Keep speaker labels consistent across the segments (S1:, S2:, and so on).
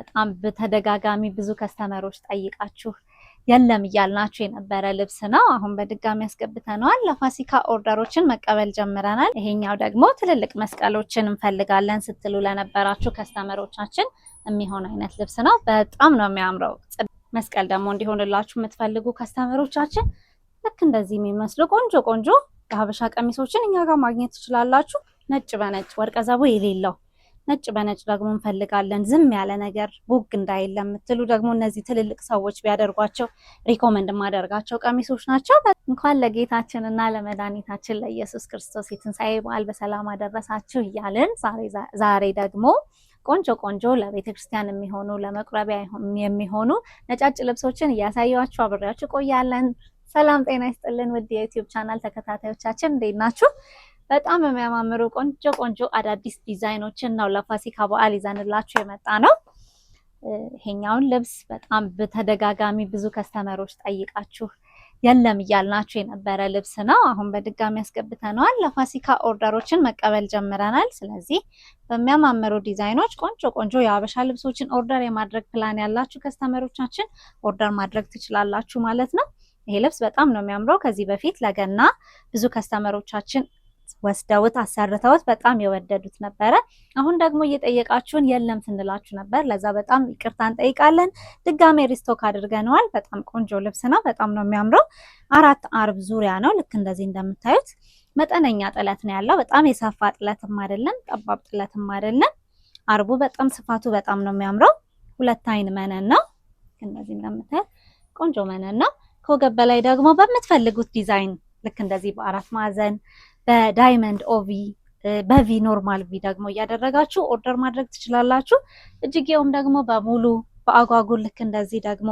S1: በጣም በተደጋጋሚ ብዙ ከስተመሮች ጠይቃችሁ የለም እያልናችሁ የነበረ ልብስ ነው። አሁን በድጋሚ ያስገብተነዋል። ለፋሲካ ኦርደሮችን መቀበል ጀምረናል። ይሄኛው ደግሞ ትልልቅ መስቀሎችን እንፈልጋለን ስትሉ ለነበራችሁ ከስተመሮቻችን የሚሆን አይነት ልብስ ነው። በጣም ነው የሚያምረው። መስቀል ደግሞ እንዲሆንላችሁ የምትፈልጉ ከስተመሮቻችን ልክ እንደዚህ የሚመስሉ ቆንጆ ቆንጆ የሀበሻ ቀሚሶችን እኛ ጋር ማግኘት ትችላላችሁ። ነጭ በነጭ ወርቀ ዘቦ የሌለው ነጭ በነጭ ደግሞ እንፈልጋለን። ዝም ያለ ነገር ቦግ እንዳይል የምትሉ ደግሞ እነዚህ ትልልቅ ሰዎች ቢያደርጓቸው ሪኮመንድ ማደርጋቸው ቀሚሶች ናቸው። እንኳን ለጌታችንና ለመድኃኒታችን ለኢየሱስ ክርስቶስ የትንሣኤ በዓል በሰላም አደረሳችሁ እያልን ዛሬ ደግሞ ቆንጆ ቆንጆ ለቤተ ክርስቲያን የሚሆኑ ለመቁረቢያ የሚሆኑ ነጫጭ ልብሶችን እያሳያችሁ አብሬያችሁ ቆያለን። ሰላም ጤና ይስጥልን ውድ የዩቲዩብ ቻናል ተከታታዮቻችን እንዴት ናችሁ? በጣም የሚያማምሩ ቆንጆ ቆንጆ አዳዲስ ዲዛይኖችን ነው ለፋሲካ በዓል ይዘንላችሁ የመጣ ነው። ይሄኛውን ልብስ በጣም በተደጋጋሚ ብዙ ከስተመሮች ጠይቃችሁ የለም እያልናችሁ የነበረ ልብስ ነው። አሁን በድጋሚ ያስገብተነዋል። ለፋሲካ ኦርደሮችን መቀበል ጀምረናል። ስለዚህ በሚያማምሩ ዲዛይኖች ቆንጆ ቆንጆ የሀበሻ ልብሶችን ኦርደር የማድረግ ፕላን ያላችሁ ከስተመሮቻችን ኦርደር ማድረግ ትችላላችሁ ማለት ነው። ይሄ ልብስ በጣም ነው የሚያምረው። ከዚህ በፊት ለገና ብዙ ከስተመሮቻችን ወስደውት አሰርተውት በጣም የወደዱት ነበረ። አሁን ደግሞ እየጠየቃችሁን የለም ስንላችሁ ነበር። ለዛ በጣም ይቅርታ እንጠይቃለን። ድጋሜ ሪስቶክ አድርገነዋል። በጣም ቆንጆ ልብስ ነው። በጣም ነው የሚያምረው። 4 አርብ ዙሪያ ነው። ልክ እንደዚህ እንደምታዩት መጠነኛ ጥለት ነው ያለው። በጣም የሰፋ ጥለትም አይደለም፣ ጠባብ ጥለትም አይደለም። አርቡ በጣም ስፋቱ በጣም ነው የሚያምረው። 2 አይን መነን ነው። እንደዚህ እንደምታዩት ቆንጆ መነን ነው። ከወገብ በላይ ደግሞ በምትፈልጉት ዲዛይን ልክ እንደዚህ በ4 ማዕዘን በዳይመንድ ኦቪ በቪ ኖርማል ቪ ደግሞ እያደረጋችሁ ኦርደር ማድረግ ትችላላችሁ። እጅጌውም ደግሞ በሙሉ በአጓጉል ልክ እንደዚህ ደግሞ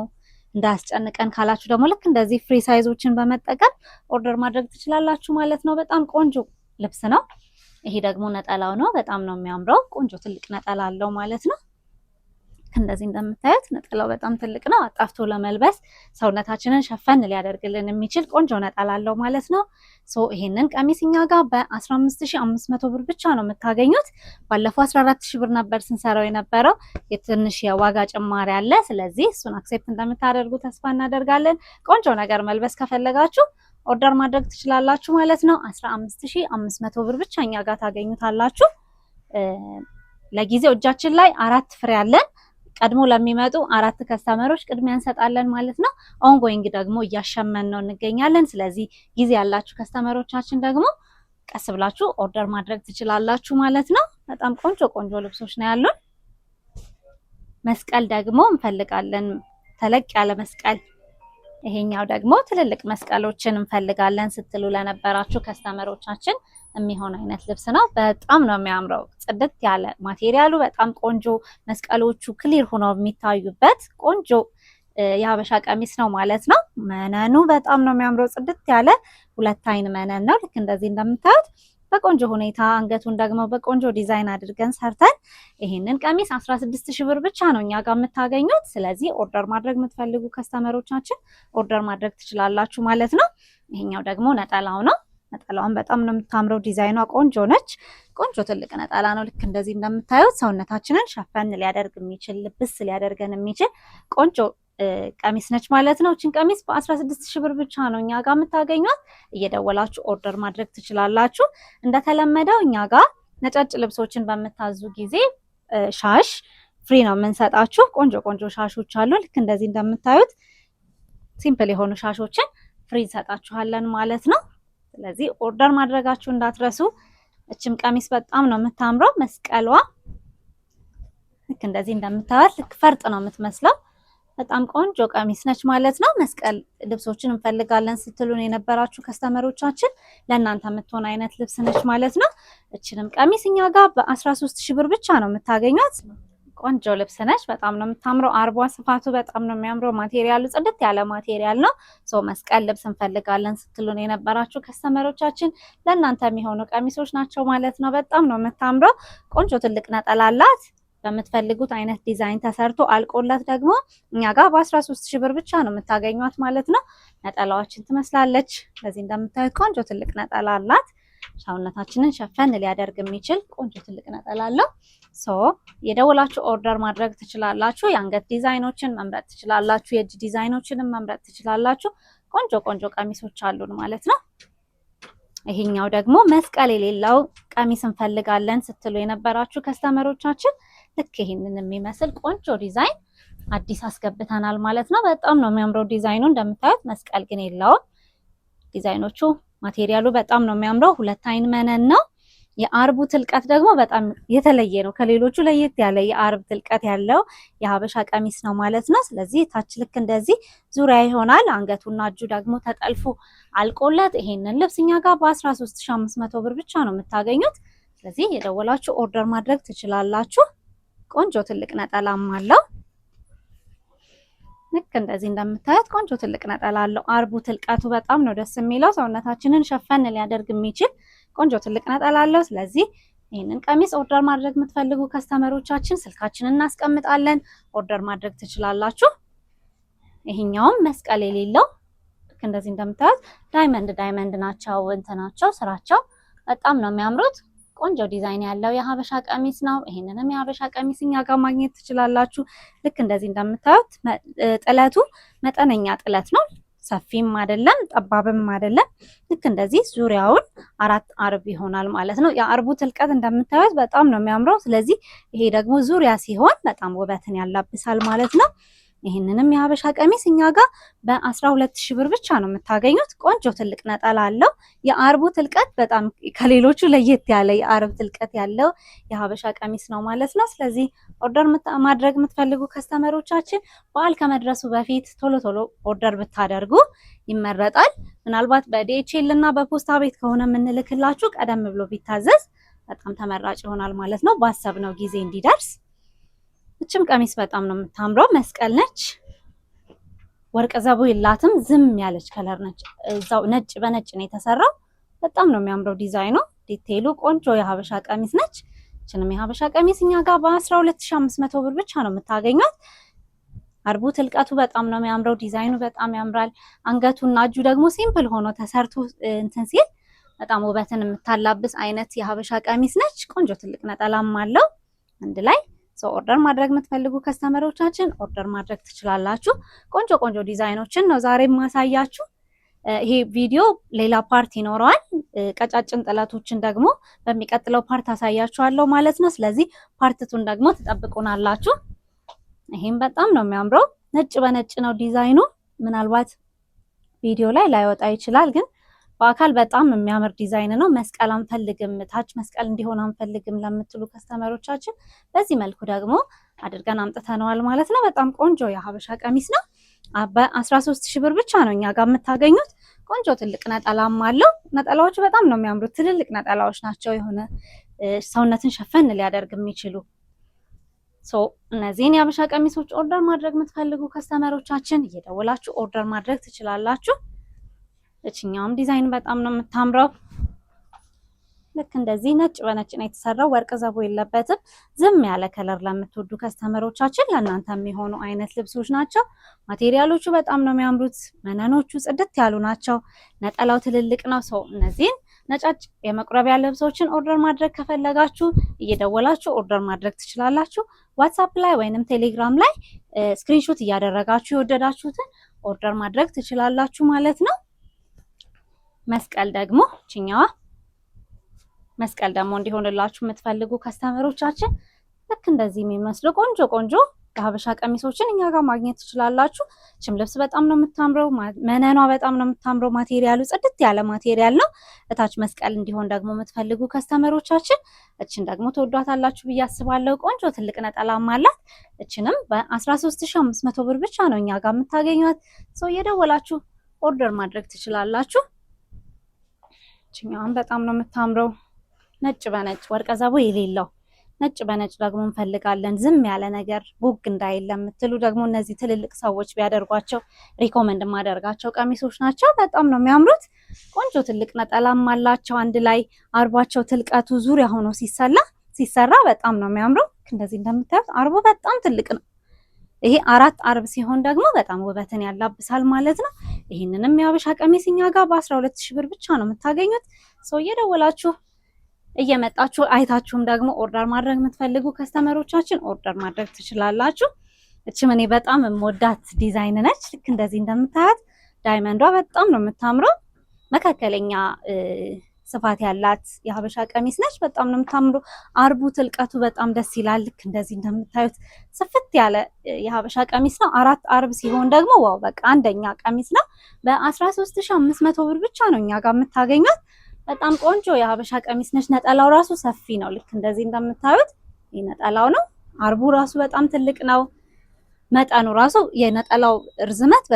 S1: እንዳያስጨንቀን ካላችሁ ደግሞ ልክ እንደዚህ ፍሪ ሳይዞችን በመጠቀም ኦርደር ማድረግ ትችላላችሁ ማለት ነው። በጣም ቆንጆ ልብስ ነው። ይሄ ደግሞ ነጠላው ነው። በጣም ነው የሚያምረው። ቆንጆ ትልቅ ነጠላ አለው ማለት ነው። እንደዚህ እንደምታዩት ነጠላው በጣም ትልቅ ነው። አጣፍቶ ለመልበስ ሰውነታችንን ሸፈን ሊያደርግልን የሚችል ቆንጆ ነጠላ አለው ማለት ነው። ይሄንን ቀሚስ እኛ ጋር በ15500 ብር ብቻ ነው የምታገኙት። ባለፈው 14000 ብር ነበር ስንሰራው የነበረው። የትንሽ የዋጋ ጭማሪ አለ። ስለዚህ እሱን አክሴፕት እንደምታደርጉ ተስፋ እናደርጋለን። ቆንጆ ነገር መልበስ ከፈለጋችሁ ኦርደር ማድረግ ትችላላችሁ ማለት ነው። 15500 ብር ብቻ እኛ ጋር ታገኙታላችሁ። ለጊዜው እጃችን ላይ 4 ፍሬ አለን። ቀድሞ ለሚመጡ 4 ከስተመሮች ቅድሚያ እንሰጣለን ማለት ነው። ኦንጎይንግ ደግሞ እያሸመን ነው እንገኛለን። ስለዚህ ጊዜ ያላችሁ ከስተመሮቻችን ደግሞ ቀስ ብላችሁ ኦርደር ማድረግ ትችላላችሁ ማለት ነው። በጣም ቆንጆ ቆንጆ ልብሶች ነው ያሉን። መስቀል ደግሞ እንፈልጋለን፣ ተለቅ ያለ መስቀል። ይሄኛው ደግሞ ትልልቅ መስቀሎችን እንፈልጋለን ስትሉ ለነበራችሁ ከስተመሮቻችን የሚሆን አይነት ልብስ ነው። በጣም ነው የሚያምረው። ጽድት ያለ ማቴሪያሉ በጣም ቆንጆ፣ መስቀሎቹ ክሊር ሆነው የሚታዩበት ቆንጆ የሀበሻ ቀሚስ ነው ማለት ነው። መነኑ በጣም ነው የሚያምረው። ጽድት ያለ 2 አይን መነን ነው። ልክ እንደዚህ እንደምታዩት በቆንጆ ሁኔታ አንገቱን ደግሞ በቆንጆ ዲዛይን አድርገን ሰርተን ይሄንን ቀሚስ 16000 ብር ብቻ ነው እኛ ጋር የምታገኙት። ስለዚህ ኦርደር ማድረግ የምትፈልጉ ከስተመሮቻችን ኦርደር ማድረግ ትችላላችሁ ማለት ነው። ይሄኛው ደግሞ ነጠላው ነው። ነጠላውን በጣም ነው የምታምረው። ዲዛይኗ ቆንጆ ነች። ቆንጆ ትልቅ ነጠላ ነው። ልክ እንደዚህ እንደምታዩት ሰውነታችንን ሸፈን ሊያደርግ የሚችል ልብስ ሊያደርገን የሚችል ቆንጆ ቀሚስ ነች ማለት ነው። እችን ቀሚስ በ16000 ብር ብቻ ነው እኛ ጋር የምታገኙት። እየደወላችሁ ኦርደር ማድረግ ትችላላችሁ። እንደተለመደው እኛ ጋር ነጫጭ ልብሶችን በምታዙ ጊዜ ሻሽ ፍሪ ነው የምንሰጣችሁ። ቆንጆ ቆንጆ ሻሾች አሉ። ልክ እንደዚህ እንደምታዩት ሲምፕል የሆኑ ሻሾችን ፍሪ እንሰጣችኋለን ማለት ነው። ስለዚህ ኦርደር ማድረጋችሁ እንዳትረሱ። እችም ቀሚስ በጣም ነው የምታምረው። መስቀሏ ልክ እንደዚህ እንደምታዩት ልክ ፈርጥ ነው የምትመስለው። በጣም ቆንጆ ቀሚስ ነች ማለት ነው። መስቀል ልብሶችን እንፈልጋለን ስትሉን የነበራችሁ ከስተመሮቻችን ለእናንተ የምትሆን አይነት ልብስ ነች ማለት ነው። እችንም ቀሚስ እኛ ጋር በ13000 ብር ብቻ ነው የምታገኟት። ቆንጆ ልብስ ነች። በጣም ነው የምታምረው። አርቧ ስፋቱ በጣም ነው የሚያምረው። ማቴሪያሉ ጽድት ያለ ማቴሪያል ነው። መስቀል ልብስ እንፈልጋለን ስትሉን የነበራችሁ ከስተመሮቻችን ለእናንተ የሚሆኑ ቀሚሶች ናቸው ማለት ነው። በጣም ነው የምታምረው። ቆንጆ ትልቅ ነጠላ አላት። በምትፈልጉት አይነት ዲዛይን ተሰርቶ አልቆላት ደግሞ እኛ ጋር በ13000 ብር ብቻ ነው የምታገኟት ማለት ነው። ነጠላዋችን ትመስላለች። በዚህ እንደምታዩት ቆንጆ ትልቅ ነጠላ አላት። ሰውነታችንን ሸፈን ሊያደርግ የሚችል ቆንጆ ትልቅ ነጠላ አለው። ሶ የደወላችሁ ኦርደር ማድረግ ትችላላችሁ። የአንገት ዲዛይኖችን መምረጥ ትችላላችሁ። የእጅ ዲዛይኖችንም መምረጥ ትችላላችሁ። ቆንጆ ቆንጆ ቀሚሶች አሉን ማለት ነው። ይሄኛው ደግሞ መስቀል የሌለው ቀሚስ እንፈልጋለን ስትሉ የነበራችሁ ከስተመሮቻችን ልክ ይሄንን የሚመስል ቆንጆ ዲዛይን አዲስ አስገብተናል ማለት ነው። በጣም ነው የሚያምረው ዲዛይኑ። እንደምታዩት መስቀል ግን የለውም። ዲዛይኖቹ ማቴሪያሉ በጣም ነው የሚያምረው። 2 አይን መነን ነው። የአርቡ ትልቀት ደግሞ በጣም የተለየ ነው። ከሌሎቹ ለየት ያለ የአርብ ትልቀት ያለው የሀበሻ ቀሚስ ነው ማለት ነው። ስለዚህ ታች ልክ እንደዚህ ዙሪያ ይሆናል። አንገቱና እጁ ደግሞ ተጠልፎ አልቆለት ይሄንን ልብስ እኛ ጋር በ13500 ብር ብቻ ነው የምታገኙት። ስለዚህ የደወላችሁ ኦርደር ማድረግ ትችላላችሁ። ቆንጆ ትልቅ ነጠላም አለው። ልክ እንደዚህ እንደምታዩት ቆንጆ ትልቅ ነጠላ አለው። አርቡ ትልቀቱ በጣም ነው ደስ የሚለው። ሰውነታችንን ሸፈን ሊያደርግ የሚችል ቆንጆ ትልቅ ነጠላ አለው። ስለዚህ ይህንን ቀሚስ ኦርደር ማድረግ የምትፈልጉ ከስተመሮቻችን ስልካችንን እናስቀምጣለን፣ ኦርደር ማድረግ ትችላላችሁ። ይሄኛውም መስቀል የሌለው ልክ እንደዚህ እንደምታዩት ዳይመንድ ናቸው እንትናቸው ስራቸው በጣም ነው የሚያምሩት። ቆንጆ ዲዛይን ያለው የሀበሻ ቀሚስ ነው። ይሄንንም የሀበሻ ቀሚስ እኛ ጋር ማግኘት ትችላላችሁ። ልክ እንደዚህ እንደምታዩት ጥለቱ መጠነኛ ጥለት ነው። ሰፊም አይደለም ጠባብም አይደለም። ልክ እንደዚህ ዙሪያውን 4 አርብ ይሆናል ማለት ነው። የአርቡ ትልቀት እንደምታዩት በጣም ነው የሚያምረው። ስለዚህ ይሄ ደግሞ ዙሪያ ሲሆን በጣም ውበትን ያላብሳል ማለት ነው። ይህንንም የሀበሻ ቀሚስ እኛ ጋር በ12000 ብር ብቻ ነው የምታገኙት። ቆንጆ ትልቅ ነጠላ አለው። የአርቡ ትልቀት በጣም ከሌሎቹ ለየት ያለ የአርብ ትልቀት ያለው የሀበሻ ቀሚስ ነው ማለት ነው። ስለዚህ ኦርደር ማድረግ የምትፈልጉ ከስተመሮቻችን በዓል ከመድረሱ በፊት ቶሎ ቶሎ ኦርደር ብታደርጉ ይመረጣል። ምናልባት በዲኤችኤል እና በፖስታ ቤት ከሆነ የምንልክላችሁ ቀደም ብሎ ቢታዘዝ በጣም ተመራጭ ይሆናል ማለት ነው፣ ባሰብነው ጊዜ እንዲደርስ። እችም ቀሚስ በጣም ነው የምታምረው። መስቀል ነች። ወርቅ ዘቡ የላትም። ዝም ያለች ከለር ነች። እዛው ነጭ በነጭ ነው የተሰራው። በጣም ነው የሚያምረው ዲዛይኑ። ዲቴይሉ ቆንጆ የሀበሻ ቀሚስ ነች። እችንም የሀበሻ ቀሚስ እኛ ጋር በ12500 ብር ብቻ ነው የምታገኟት። አርቡ ትልቀቱ በጣም ነው የሚያምረው። ዲዛይኑ በጣም ያምራል። አንገቱና እጁ ደግሞ ሲምፕል ሆኖ ተሰርቶ እንትን ሲል በጣም ውበትን የምታላብስ አይነት የሀበሻ ቀሚስ ነች። ቆንጆ ትልቅ ነጠላም አለው አንድ ላይ። ኦርደር ማድረግ የምትፈልጉ ከስተመሮቻችን ኦርደር ማድረግ ትችላላችሁ። ቆንጆ ቆንጆ ዲዛይኖችን ነው ዛሬ ማሳያችሁ። ይሄ ቪዲዮ ሌላ ፓርት ይኖረዋል። ቀጫጭን ጥለቶችን ደግሞ በሚቀጥለው ፓርት አሳያችኋለሁ ማለት ነው። ስለዚህ ፓርትቱን ደግሞ ትጠብቁናላችሁ። ይሄም በጣም ነው የሚያምረው። ነጭ በነጭ ነው ዲዛይኑ። ምናልባት ቪዲዮ ላይ ላይወጣ ይችላል፣ ግን በአካል በጣም የሚያምር ዲዛይን ነው። መስቀል አንፈልግም፣ ታች መስቀል እንዲሆን አንፈልግም ለምትሉ ከስተመሮቻችን በዚህ መልኩ ደግሞ አድርገን አምጥተነዋል ማለት ነው። በጣም ቆንጆ የሀበሻ ቀሚስ ነው። በ13000 ብር ብቻ ነው እኛ ጋር የምታገኙት። ቆንጆ ትልቅ ነጠላም አለው። ነጠላዎቹ በጣም ነው የሚያምሩት። ትልልቅ ነጠላዎች ናቸው። የሆነ ሰውነትን ሸፈን ሊያደርግ የሚችሉ እነዚህን የሀበሻ ቀሚሶች ኦርደር ማድረግ የምትፈልጉ ከስተመሮቻችን እየደወላችሁ ኦርደር ማድረግ ትችላላችሁ። እችኛውም ዲዛይን በጣም ነው የምታምረው። ልክ እንደዚህ ነጭ በነጭ ነው የተሰራው። ወርቅ ዘቦ የለበትም። ዝም ያለ ከለር ለምትወዱ ከስተመሮቻችን ለእናንተ የሚሆኑ አይነት ልብሶች ናቸው። ማቴሪያሎቹ በጣም ነው የሚያምሩት። መነኖቹ ጽድት ያሉ ናቸው። ነጠላው ትልልቅ ነው። እነዚህን ነጫጭ የመቁረቢያ ልብሶችን ኦርደር ማድረግ ከፈለጋችሁ እየደወላችሁ ኦርደር ማድረግ ትችላላችሁ። ዋትሳፕ ላይ ወይንም ቴሌግራም ላይ ስክሪንሾት እያደረጋችሁ የወደዳችሁትን ኦርደር ማድረግ ትችላላችሁ ማለት ነው። መስቀል ደግሞ እችኛዋ መስቀል ደግሞ እንዲሆንላችሁ የምትፈልጉ ከስተመሮቻችን ልክ እንደዚህ የሚመስሉ ቆንጆ ቆንጆ የሀበሻ ቀሚሶችን እኛ ጋር ማግኘት ትችላላችሁ። እችም ልብስ በጣም ነው የምታምረው። መነኗ በጣም ነው የምታምረው። ማቴሪያሉ ጽድት ያለ ማቴሪያል ነው። እታች መስቀል እንዲሆን ደግሞ የምትፈልጉ ከስተመሮቻችን እችን ደግሞ ተወዷታላችሁ ብዬ አስባለሁ። ቆንጆ ትልቅ ነጠላም አላት። እችንም በ13500 ብር ብቻ ነው እኛ ጋር የምታገኟት። እየደወላችሁ ኦርደር ማድረግ ትችላላችሁ። እችኛዋን በጣም ነው የምታምረው። ነጭ በነጭ ወርቀ ዘቦ የሌለው ነጭ በነጭ ደግሞ እንፈልጋለን። ዝም ያለ ነገር ቦግ እንዳይል ለምትሉ ደግሞ እነዚህ ትልልቅ ሰዎች ቢያደርጓቸው ሪኮመንድ ማደርጋቸው ቀሚሶች ናቸው። በጣም ነው የሚያምሩት። ቆንጆ ትልቅ ነጠላም አላቸው። አንድ ላይ አርባቸው ትልቀቱ ዙሪያ ሆኖ ሲሰራ በጣም ነው የሚያምረው። እንደዚህ እንደምታዩት አርቡ በጣም ትልቅ ነው። ይሄ 4 አርብ ሲሆን ደግሞ በጣም ውበትን ያላብሳል ማለት ነው። ይህንንም የሀበሻ ቀሚስ እኛ ጋር በ12000 ብር ብቻ ነው የምታገኙት። እየደወላችሁ እየመጣችሁ አይታችሁም ደግሞ ኦርደር ማድረግ የምትፈልጉ ከስተመሮቻችን ኦርደር ማድረግ ትችላላችሁ። እችም እኔ በጣም የምወዳት ዲዛይን ነች። ልክ እንደዚህ እንደምታያት ዳይመንዷ በጣም ነው የምታምረው። መካከለኛ ስፋት ያላት የሀበሻ ቀሚስ ነች። በጣም ነው የምታምረው። አርቡ ትልቀቱ በጣም ደስ ይላል። ልክ እንደዚህ እንደምታዩት ስፍት ያለ የሀበሻ ቀሚስ ነው። 4 አርብ ሲሆን ደግሞ ዋው በቃ አንደኛ ቀሚስ ነው። በ13500 ብር ብቻ ነው እኛ ጋር የምታገኙት። በጣም ቆንጆ የሀበሻ ቀሚስ ነች። ነጠላው ራሱ ሰፊ ነው። ልክ እንደዚህ እንደምታዩት ይህ ነጠላው ነው። አርቡ ራሱ በጣም ትልቅ ነው። መጠኑ ራሱ የነጠላው ርዝመት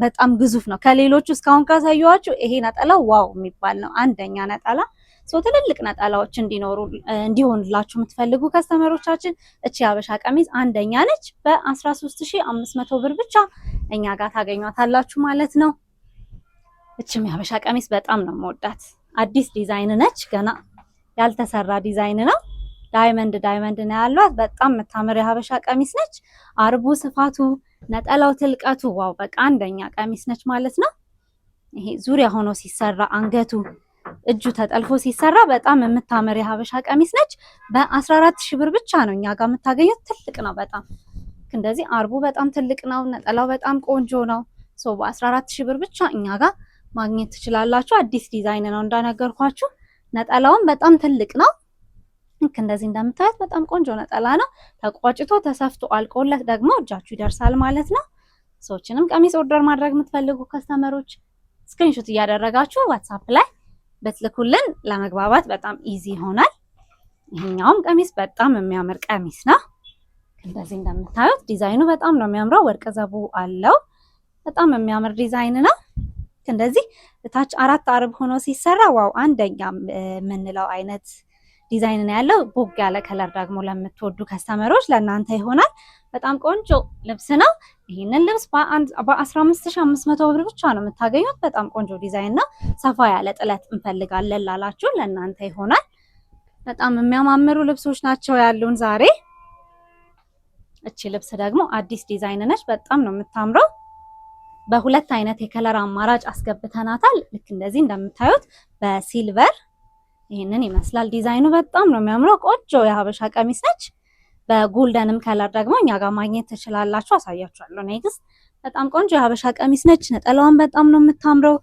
S1: በጣም ግዙፍ ነው። ከሌሎቹ እስካሁን ካሳየኋችሁ ይሄ ነጠላው ዋው የሚባል ነው። አንደኛ ነጠላ ትልልቅ ነጠላዎች እንዲሆንላችሁ የምትፈልጉ ከስተመሮቻችን እቺ የሀበሻ ቀሚስ አንደኛ ነች። በ13500 ብር ብቻ እኛ ጋር ታገኟታላችሁ ማለት ነው። እቺም የሀበሻ ቀሚስ በጣም ነው የምወዳት። አዲስ ዲዛይን ነች። ገና ያልተሰራ ዲዛይን ነው። ዳይመንድ ነው ያሏት። በጣም የምታምር የሀበሻ ቀሚስ ነች። አርቡ ስፋቱ፣ ነጠላው ትልቀቱ ዋው በቃ አንደኛ ቀሚስ ነች ማለት ነው። ይሄ ዙሪያ ሆኖ ሲሰራ አንገቱ እጁ ተጠልፎ ሲሰራ በጣም የምታምር የሀበሻ ቀሚስ ነች። በ14000 ብር ብቻ ነው እኛ ጋር የምታገኙት። ትልቅ ነው በጣም እንደዚህ አርቡ በጣም ትልቅ ነው። ነጠላው በጣም ቆንጆ ነው። በ14000 ብር ብቻ እኛ ጋር ማግኘት ትችላላችሁ። አዲስ ዲዛይን ነው እንዳነገርኳችሁ። ነጠላውም በጣም ትልቅ ነው። ልክ እንደዚህ እንደምታዩት በጣም ቆንጆ ነጠላ ነው። ተቋጭቶ ተሰፍቶ አልቆለት ደግሞ እጃችሁ ይደርሳል ማለት ነው። ሰዎችንም ቀሚስ ኦርደር ማድረግ የምትፈልጉ ከስተመሮች ስክሪንሾት እያደረጋችሁ ዋትስአፕ ላይ በትልኩልን ለመግባባት በጣም ኢዚ ይሆናል። ይሄኛውም ቀሚስ በጣም የሚያምር ቀሚስ ነው። እንደዚህ እንደምታዩት ዲዛይኑ በጣም ነው የሚያምረው። ወርቅ ዘቡ አለው። በጣም የሚያምር ዲዛይን ነው። እንደዚህ ታች 4 አርብ ሆኖ ሲሰራ ዋው አንደኛ የምንለው አይነት ዲዛይን ነው ያለው። ቦግ ያለ ከለር ደግሞ ለምትወዱ ከስተመሮች ለእናንተ ይሆናል። በጣም ቆንጆ ልብስ ነው። ይህንን ልብስ በ15500 ብር ብቻ ነው የምታገኙት። በጣም ቆንጆ ዲዛይን ነው። ሰፋ ያለ ጥለት እንፈልጋለን ላላችሁ ለእናንተ ይሆናል። በጣም የሚያማምሩ ልብሶች ናቸው ያሉን ዛሬ። እቺ ልብስ ደግሞ አዲስ ዲዛይን ነች። በጣም ነው የምታምረው። በሁለት አይነት የከለር አማራጭ አስገብተናታል። ልክ እንደዚህ እንደምታዩት በሲልቨር ይሄንን ይመስላል ዲዛይኑ። በጣም ነው የሚያምረው። ቆንጆ የሀበሻ ቀሚስ ነች። በጎልደንም ከለር ደግሞ እኛ ጋር ማግኘት ትችላላችሁ። አሳያችኋለሁ ኔክስት። በጣም ቆንጆ የሀበሻ ቀሚስ ነች። ነጠላዋን በጣም ነው የምታምረው።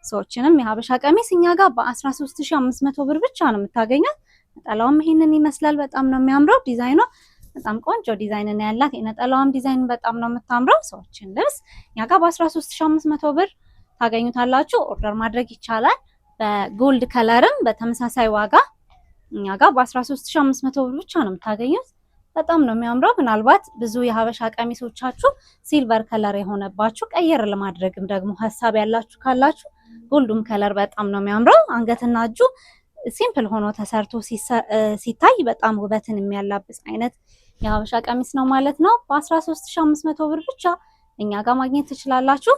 S1: ሰዎችንም የሀበሻ ቀሚስ እኛ ጋር በ13500 ብር ብቻ ነው የምታገኙት። ነጠላውም ይሄንን ይመስላል። በጣም ነው የሚያምረው። ዲዛይኗ በጣም ቆንጆ ዲዛይን ነው ያላት። የነጠላዋም ዲዛይን በጣም ነው የምታምረው። ሰዎችን ልብስ እኛ ጋር በ13500 ብር ታገኙታላችሁ። ኦርደር ማድረግ ይቻላል። በጎልድ ከለርም በተመሳሳይ ዋጋ እኛ ጋር በ13500 ብር ብቻ ነው የምታገኙት። በጣም ነው የሚያምረው። ምናልባት ብዙ የሀበሻ ቀሚሶቻችሁ ሲልቨር ከለር የሆነባችሁ ቀየር ለማድረግም ደግሞ ሀሳብ ያላችሁ ካላችሁ ጎልዱም ከለር በጣም ነው የሚያምረው። አንገትና እጁ ሲምፕል ሆኖ ተሰርቶ ሲታይ በጣም ውበትን የሚያላብስ አይነት የሀበሻ ቀሚስ ነው ማለት ነው። በ13500 ብር ብቻ እኛ ጋር ማግኘት ትችላላችሁ።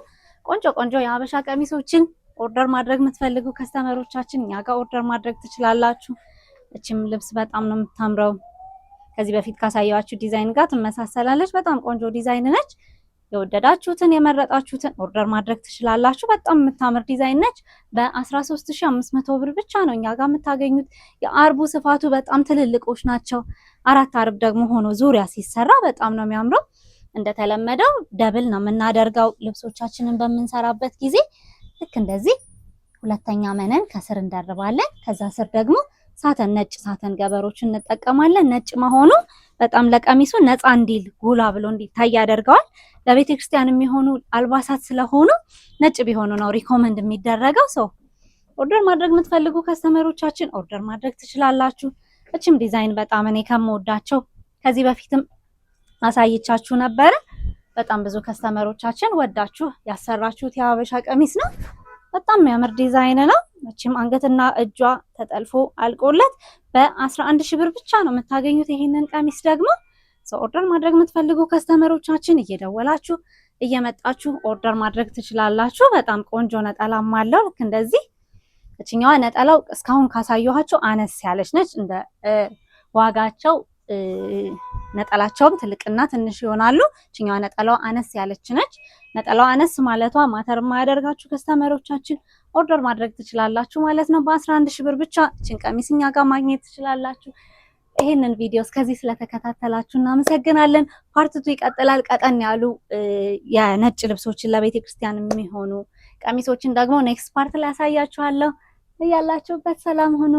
S1: ቆንጆ የሀበሻ ቀሚሶችን ኦርደር ማድረግ የምትፈልጉ ከስተመሮቻችን እኛ ጋር ኦርደር ማድረግ ትችላላችሁ። እቺም ልብስ በጣም ነው የምታምረው። ከዚህ በፊት ካሳያችሁ ዲዛይን ጋር ትመሳሰላለች። በጣም ቆንጆ ዲዛይን ነች። የወደዳችሁትን የመረጣችሁትን ኦርደር ማድረግ ትችላላችሁ። በጣም የምታምር ዲዛይን ነች። በ13500 ብር ብቻ ነው እኛ ጋር የምታገኙት። የአርቡ ስፋቱ በጣም ትልልቆች ናቸው። 4 አርብ ደግሞ ሆኖ ዙሪያ ሲሰራ በጣም ነው የሚያምረው። እንደተለመደው ደብል ነው የምናደርገው ልብሶቻችንን በምንሰራበት ጊዜ። ልክ እንደዚህ ሁለተኛ መነን ከስር እንደርባለን። ከዛ ስር ደግሞ ሳተን ነጭ ሳተን ገበሮችን እንጠቀማለን። ነጭ መሆኑ በጣም ለቀሚሱ ነፃ እንዲል ጎላ ብሎ እንዲታይ ያደርገዋል። ለቤተ ክርስቲያን የሚሆኑ አልባሳት ስለሆኑ ነጭ ቢሆኑ ነው ሪኮመንድ የሚደረገው። ሰው ኦርደር ማድረግ የምትፈልጉ ከስተመሮቻችን ኦርደር ማድረግ ትችላላችሁ። እችም ዲዛይን በጣም እኔ ከምወዳቸው ከዚህ በፊትም አሳይቻችሁ ነበረ። በጣም ብዙ ከስተመሮቻችን ወዳችሁ ያሰራችሁት የሀበሻ ቀሚስ ነው። በጣም የሚያምር ዲዛይን ነው። እቺም አንገትና እጇ ተጠልፎ አልቆለት በ11000 ብር ብቻ ነው የምታገኙት። ይሄንን ቀሚስ ደግሞ ኦርደር ማድረግ የምትፈልጉ ከስተመሮቻችን እየደወላችሁ እየመጣችሁ ኦርደር ማድረግ ትችላላችሁ። በጣም ቆንጆ ነጠላም አለው። ልክ እንደዚህ እችኛዋ ነጠላው እስካሁን ካሳየኋቸው አነስ ያለች ነች። እንደ ዋጋቸው ነጠላቸውም ትልቅና ትንሽ ይሆናሉ። እችኛዋ ነጠላዋ አነስ ያለች ነች። ነጠላዋ አነስ ማለቷ ማተር የማያደርጋችሁ ከስተመሮቻችን ኦርደር ማድረግ ትችላላችሁ ማለት ነው። በ11 ሺህ ብር ብቻ እችን ቀሚስ እኛ ጋር ማግኘት ትችላላችሁ። ይሄንን ቪዲዮ እስከዚህ ስለተከታተላችሁ እናመሰግናለን። ፓርትቱ ይቀጥላል። ቀጠን ያሉ የነጭ ልብሶችን ለቤተ ክርስቲያን የሚሆኑ ቀሚሶችን ደግሞ ኔክስት ፓርት ላይ ያሳያችኋለሁ። ያላችሁበት ሰላም ሁኑ።